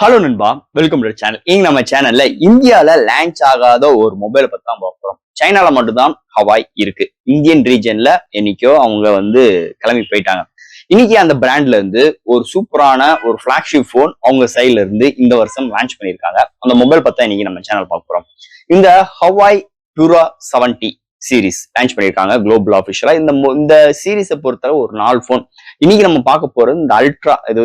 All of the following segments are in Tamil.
ஹலோ நண்பா, வெல்கம் டு சேனல். இங்க நம்ம சேனல்ல இந்தியால லான்ச் ஆகாத ஒரு மொபைலை பத்தி தான் பார்க்கிறோம். சைனால மட்டும்தான் ஹவாய் இருக்கு. இந்தியன் ரீஜன்ல என்னைக்கோ அவங்க கிளம்பி போயிட்டாங்க. இன்னைக்கு அந்த பிராண்ட்ல இருந்து ஒரு சூப்பரான ஒரு பிளாக்ஷிப் போன் அவங்க சைட்ல இருந்து இந்த வருஷம் லான்ச் பண்ணிருக்காங்க. அந்த மொபைல் பத்தி இன்னைக்கு நம்ம சேனல் பார்க்கிறோம். இந்த ஹவாய் புரா 70 சீரிஸ் லான்ச் பண்ணிருக்காங்க குளோபல் ஆஃபிஷியலா. இந்த சீரீஸை பொறுத்தவரை ஒரு 4 போன். இன்னைக்கு நம்ம பார்க்க போறது இந்த அல்ட்ரா, இது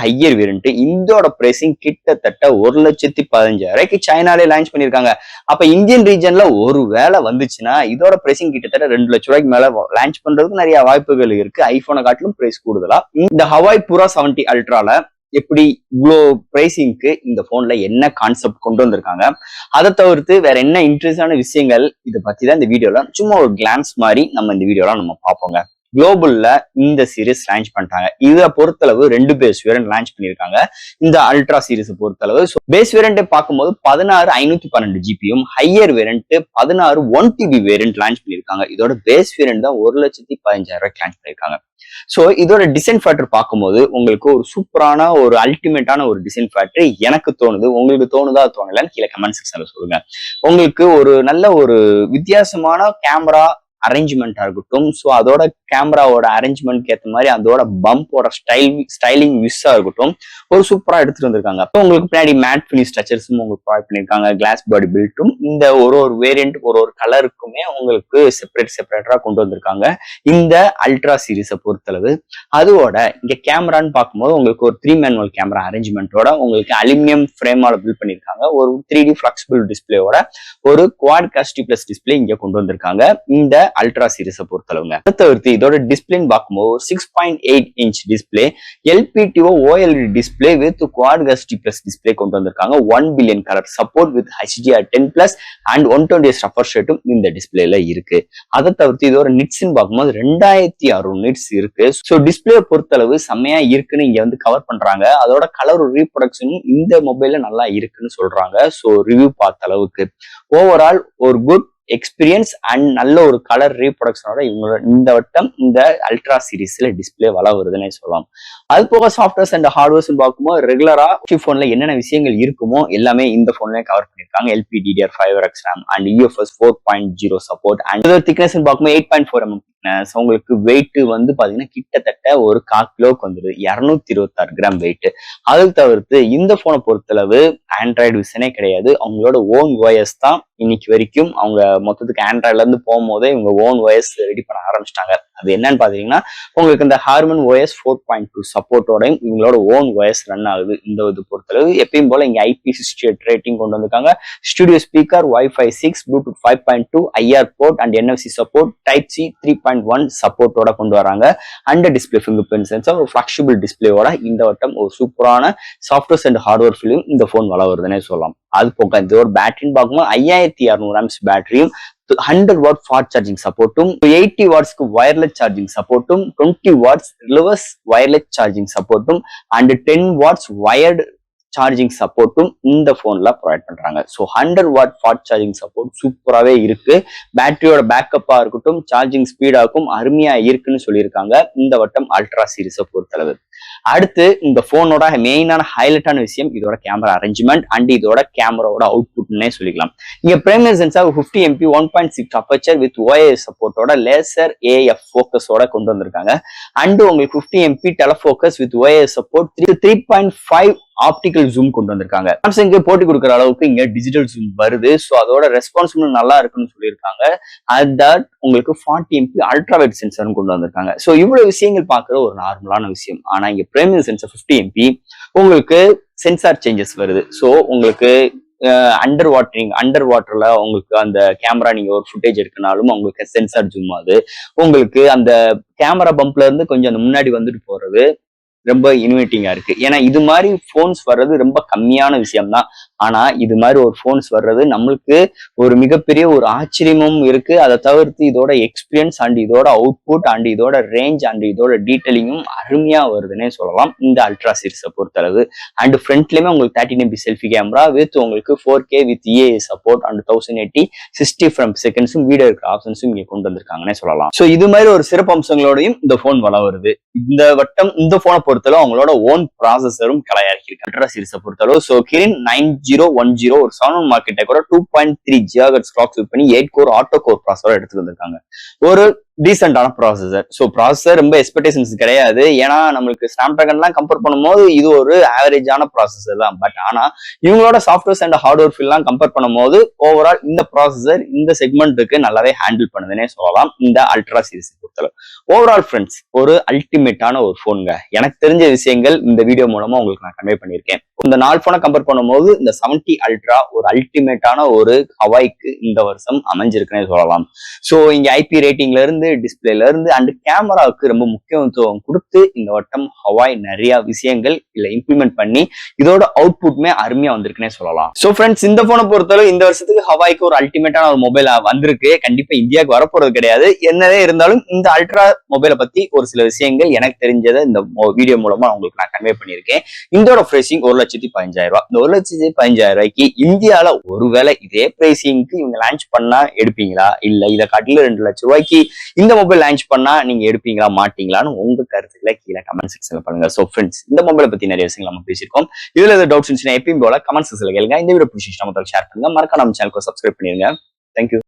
ஹையர் வேரியன்ட். இதோட பிரைசிங் கிட்டத்தட்ட 1,15,000 சைனாலே லான்ச் பண்ணிருக்காங்க. அப்ப இந்தியன் ரீஜன்ல ஒரு வேலை வந்துச்சுன்னா இதோட பிரைசிங் கிட்டத்தட்ட 2 லட்ச ரூபாய்க்கு மேல லான்ச் பண்றதுக்கு நிறைய வாய்ப்புகள் இருக்கு. ஐபோனை காட்டிலும் பிரைஸ் கூடுதலா. இந்த ஹவாய் புரா 70 அல்ட்ரால எப்படி இவ்வளோ பிரைசிங்க்கு இந்த போன்ல என்ன கான்செப்ட் கொண்டு வந்திருக்காங்க, அதை தவிர்த்து வேற என்ன இன்ட்ரெஸ்டான விஷயங்கள் இதை பத்தி தான் இந்த வீடியோல சும்மா ஒரு கிளான்ஸ் மாதிரி நம்ம இந்த வீடியோல நம்ம பார்ப்போங்க. குளோபல்ல இந்த சீரிஸ் லான்ச் பண்ணிட்டாங்க. இதை பொறுத்தளவு 2 பேஸ் வேரியன்ட் லான்ச் பண்ணிருக்காங்க. இந்த அல்ட்ரா சீரிஸ் பொறுத்தளவு பேஸ் வேரியன்ட் பார்க்கும்போது 16,512 ஜிபியும், higher variant 16 1TB variant launch பண்ணிருக்காங்க. இதோட பேஸ் வேரியன்ட் தான் 1,15,000 லான்ச் பண்ணிருக்காங்க. சோ இதோட டிசைன் ஃபேக்டர் பார்க்கும்போது உங்களுக்கு ஒரு சூப்பரான ஒரு அல்டிமேட்டான ஒரு டிசைன் ஃபேக்டர் எனக்கு தோணுது. உங்களுக்கு தோணுதா தோணலன்னு கீழே கமெண்ட் செக்ஷன்ல சொல்லுங்க. உங்களுக்கு ஒரு நல்ல ஒரு வித்தியாசமான கேமரா அரேஞ்ச்மெண்டா இருக்கட்டும், ஸோ அதோட கேமராவோட அரேஞ்ச்மெண்ட்க்கு ஏற்ற மாதிரி அதோட பம்போட ஸ்டைலிங் விஸ்ஸா இருக்கட்டும், ஒரு சூப்பரா எடுத்துட்டு வந்திருக்காங்க. அப்போ உங்களுக்கு பின்னாடி மேட் ஃபினிஷ் ஸ்ட்ரக்சர்ஸும் உங்களுக்கு ப்ரொவைட் பண்ணிருக்காங்க. கிளாஸ் பாடி பில்ட்டும் இந்த ஒரு வேரியன்ட் ஒரு கலருக்குமே உங்களுக்கு செப்பரேட்டரா கொண்டு வந்திருக்காங்க இந்த அல்ட்ரா சீரிஸை பொறுத்தளவு. அதோட இங்க கேமரான்னு பார்க்கும்போது உங்களுக்கு ஒரு 3 மேனுவல் கேமரா அரேஞ்ச்மெண்டோட உங்களுக்கு அலுமினியம் ஃப்ரேமால பில்ட் பண்ணிருக்காங்க. ஒரு 3D ஃபிளெக்சிபிள் டிஸ்பிளேயோட ஒரு குவாட் காஸ்டி பிளஸ் டிஸ்பிளே இங்க கொண்டு வந்திருக்காங்க இந்த அல்ட்ரா சீரிஸை பொறுத்தளவுங்க. தவிர்த்து இதோட டிஸ்பிளேன்னு பார்க்கும்போது 6.8 inch display, LPTO OLED display with quad காஸ்டி plus display கொண்டு வந்திருக்காங்க. 1 billion colour support with HDR10+ and 120 refresh ரேட்டும் இந்த டிஸ்பிளேல இருக்கு. அதை தவிர்த்து இதோட நிட்ஸ்ன்னு பார்க்கும்போது 2600 நிட்ஸ் இருக்கு. ஸோ டிஸ்பிளே பொறுத்தளவு செம்மையா இருக்குன்னு இங்க கவர் பண்றாங்க. அதோட கலர் ரீப்ரொடக்ஷனும் இந்த மொபைல்ல நல்லா இருக்குன்னு சொல்றாங்க. ஸோ ரிவ்யூ பார்த்த அளவுக்கு ஓவரால் ஒரு குட் எக்ஸ்பீரியன்ஸ் அண்ட் நல்ல ஒரு கலர் ரீப்ரொடக்ஷனோட இவங்களோட இந்த வட்டம் இந்த அல்ட்ரா சீரிஸ்ல டிஸ்பிளே வள வருதுன்னே சொல்லலாம். அது போக சாஃப்ட்வேர்ஸ் அண்ட் ஹார்ட்வேர்ஸ் பார்க்கும்போது ரெகுலரா போன்ல என்னென்ன விஷயங்கள் இருக்குமோ எல்லாமே இந்த போன்ல கவர் பண்ணிருக்காங்க. LPDDR5 RAM and UFS 4.0 support and thickness பார்க்கும்போது 8.4 mm. உங்களுக்கு வெயிட் பாத்தீங்கன்னா கிட்டத்தட்ட ஒரு 1/4 கிலோக்கு வந்துருது, 226 கிராம் வெயிட். அது தவிர்த்து இந்த போனை பொறுத்தளவு ஆண்ட்ராய்டு விஷனே கிடையாது. அவங்களோட ஓன் OS தான் இன்னைக்கு வரைக்கும். அவங்க மொத்தத்துக்கு ஆண்ட்ராய்ட்ல இருந்து போகும்போதே இவங்க ஓன் OS ரெடி பண்ண ஆரம்பிச்சிட்டாங்க. அது என்னன்னு பாத்தீங்கன்னா உங்களுக்கு இந்த ஹார்மன் OS 4.2 சப்போர்ட்டோட இவங்களோட ஓன் OS ரன் ஆகுது. இந்த இது பொறுத்தளவு எப்பயும் போல இங்க IP68 ரேட்டிங் கொண்டு வந்திருக்காங்க. Studio speaker, Wi-Fi 6, Bluetooth 5.2, IR port and NFC support, Type C 3.1 சப்போர்ட்டோட கொண்டு வராங்க. And display fingerprint sensor, ஒரு ஃபிளெக்சிபிள் டிஸ்பிளேயோட இந்த வட்டம் ஒரு சூப்பரான சாஃப்ட்வேர்ஸ் அண்ட் ஹார்ட்வேர் ஃபிலிம் இந்த போன் வள வருதுன்னே சொல்லலாம். அது போக இந்த ஒரு பேட்டரின்னு பார்க்கும்போது 5600 mAh பேட்டரியும், 100 வாட் ஃபாஸ்ட் சார்ஜிங் சப்போர்ட்டும், 80 வாட்ஸ்க்கு வயர்லெஸ் சார்ஜிங் சப்போர்ட்டும், 20 வாட்ஸ் ரிவர்ஸ் வயர்லெஸ் சார்ஜிங் சப்போர்ட்டும் அண்ட் 10 வாட்ஸ் வயர்டு சார்ஜிங் சப்போர்ட்டும் இந்த போன்ல ப்ரொவைட் பண்றாங்க. So 100 watt fast charging support சூப்பராகவே இருக்கு. பேட்டரியோட பேக்கப்பா இருக்கட்டும், சார்ஜிங் ஸ்பீடாக்கும் அருமையா இருக்குன்னு சொல்லியிருக்காங்க இந்த வட்டம் அல்ட்ரா சீரிஸை பொறுத்தளவு. அடுத்து இந்த போனோட மெயினான ஹைலைட்டான விஷயம் இதோட கேமரா அரேஞ்ச்மெண்ட் அண்ட் இதோட கேமராவோட அவுட்புட்னே சொல்லிக்கலாம். இங்க primary sensor 50 MP 1.6 aperture with OIS சப்போர்ட்டோட லேசர் AF ஃபோக்கஸோட கொண்டு வந்திருக்காங்க. அண்ட் உங்களுக்கு 50 MP telefocus with OIS support 3.5 optical zoom கொண்டு வந்திருக்காங்க. சாம்சங் போட்டி கொடுக்குற அளவுக்கு இங்க டிஜிட்டல் ஜூம் வருது. ஸோ அதோட ரெஸ்பான்சிபிள் நல்லா இருக்குன்னு சொல்லியிருக்காங்க. அட் உங்களுக்கு 40 MP அல்ட்ரா வைட் சென்சாரும் கொண்டு வந்திருக்காங்க. ஸோ இவ்வளவு விஷயங்கள் பார்க்குற ஒரு நார்மலான விஷயம். ஆனா இங்க பிரைமரி சென்சார் 50 MP உங்களுக்கு சென்சார் சேஞ்சஸ் வருது. ஸோ உங்களுக்கு அண்டர் வாட்டர்ல உங்களுக்கு அந்த கேமரா நீங்க ஒரு ஃபுட்டேஜ் எடுக்கனாலும் உங்களுக்கு சென்சார் ஜூம் ஆகுது. உங்களுக்கு அந்த கேமரா பம்ப்ல இருந்து கொஞ்சம் அந்த முன்னாடி வந்துட்டு போறது ரொம்ப இன்வைட்டிங்கா இருக்கு. ஏன்னா இது மாதிரி போன்ஸ் வர்றது ரொம்ப கம்மியான விஷயம் தான். ஆனா இது மாதிரி ஒரு போன்ஸ் வர்றது நம்மளுக்கு ஒரு மிகப்பெரிய ஒரு ஆச்சரியமும் இருக்கு. அதை தவிர்த்து இதோட எக்ஸ்பீரியன்ஸ் அண்ட் இதோட அவுட்புட் அண்ட் இதோட ரேஞ்ச் அண்ட் இதோட டீட்டெயிலிங்கும் அருமையா வருதுன்னே சொல்லலாம் இந்த அல்ட்ரா சீரிஸை பொறுத்தளவு. அண்ட் ஃப்ரண்ட்லயுமே உங்களுக்கு 13 MP செல்ஃபி கேமரா வித் உங்களுக்கு 4K வித் EAS சப்போர்ட் அண்ட் 1080 60 frames செகண்ட்ஸும் வீடியோ இருக்கிற ஆப்ஷன்ஸும் இங்க கொண்டு வந்திருக்காங்கன்னே சொல்லலாம். ஸோ இது மாதிரி ஒரு சிறப்பு அம்சங்களோடையும் இந்த போன் வள வருது. இந்த வட்டம் இந்த போனை பொறுத்த பொறுத்தளவு அவங்களோட ஓன் ப்ராசஸரும் கலையாக்கிருக்கு அல்ட்ரா சீரிஸை பொறுத்தளவு. ஸோ கிரின் 9010 ஒரு 7 மார்க்கெட்டை கூட 2.3 GHz கிளாக் யூஸ் பண்ணி 8 கோர் ஆட்டோ கோர் ப்ராசஸர் எடுத்துட்டு வந்திருக்காங்க. ஒரு டீசென்டான ப்ராசஸர். ஸோ ப்ராசஸர் ரொம்ப எக்ஸ்பெக்டேஷன்ஸ் கிடையாது. ஏன்னா நம்மளுக்கு ஸ்னாப் டிராகன்லாம் கம்பேர் பண்ணும்போது இது ஒரு ஆவரேஜான ப்ராசஸர் தான். பட் ஆனா இவங்களோட சாஃப்ட்வேர்ஸ் அண்ட் ஹார்ட்வேர் ஃபீல்லாம் கம்பேர் பண்ணும்போது ஓவரால் இந்த ப்ராசஸர் இந்த செக்மெண்ட்டுக்கு நல்லாவே ஹேண்டில் பண்ணுதுன்னே சொல்லலாம் இந்த அல்ட்ரா சீரிஸ் பொறுத்தளவு. ஓவரால் ஃப்ரெண்ட்ஸ் ஒரு அல்டிமேட்டான ஒரு போனுங்க. எனக்கு தெரிஞ்ச விஷயங்கள் இந்த வீடியோ மூலமா உங்களுக்கு நான் கன்வே பண்ணியிருக்கேன். இந்த 4 போனை கம்பேர் பண்ணும்போது இந்த 70 அல்ட்ரா ஒரு அல்டிமேட்டான ஒரு ஹவாய்க்கு இந்த வருஷம் அமைஞ்சிருக்குன்னே சொல்லலாம். ஸோ இங்க ஐபி ரேட்டிங்ல இருந்து டிஸ்பிளேல இருந்து அண்ட் கேமராவுக்கு ரொம்ப முக்கியத்துவம் கொடுத்து இந்த வட்டம் ஹவாய் நிறைய விஷயங்கள் இல்ல இம்ப்ளிமெண்ட் பண்ணி இதோட அவுட்புட்மே அருமையா வந்திருக்குன்னே சொல்லலாம். ஸோ ஃப்ரெண்ட்ஸ் இந்த போனை பொறுத்தளவு இந்த வருஷத்துக்கு ஹவாய்க்கு ஒரு அல்டிமேட்டான ஒரு மொபைல் வந்திருக்கு. கண்டிப்பா இந்தியாவுக்கு வரப்போறது கிடையாது. என்னதே இருந்தாலும் இந்த அல்ட்ரா மொபைலை பத்தி ஒரு சில விஷயங்கள் எனக்கு தெரிஞ்சதை இந்த வீடியோ மூலமா உங்களுக்கு நான் கன்வே பண்ணியிருக்கேன். இதோட பிரைசிங் 1,15,000 இந்த 1,15,000 இந்தியால ஒருவேளை இதே பிரைசிங்க்கு இவங்க லான்ச் பண்ணா எடுப்பீங்களா, இல்ல இதை காட்டில 2 லட்சம் ரூபாய்க்கு இந்த மொபைல் லான்ச் பண்ணா நீங்க எடுப்பீங்களா மாட்டீங்களான்னு உங்க கருத்துக்களை கீழே கமெண்ட் செக்ஷன்ல பண்ணுங்க. சோ ஃப்ரெண்ட்ஸ் இந்த மொபைலை பத்தி நிறைய விஷயங்கள் நம்ம பேசியிருக்கோம். இதுல ஏதாவது டவுட்ஸ் இருந்துச்சுன்னா எப்பயும் போல கமெண்ட் செக்ஷன்ல கேளுங்க. இந்த வீடியோ பிடிச்சிருந்தா ஷேர் பண்ணுங்க. மறக்காம நம்ம சேனலுக்கு சப்ஸ்கிரைப் பண்ணிருங்க. தேங்க்யூ.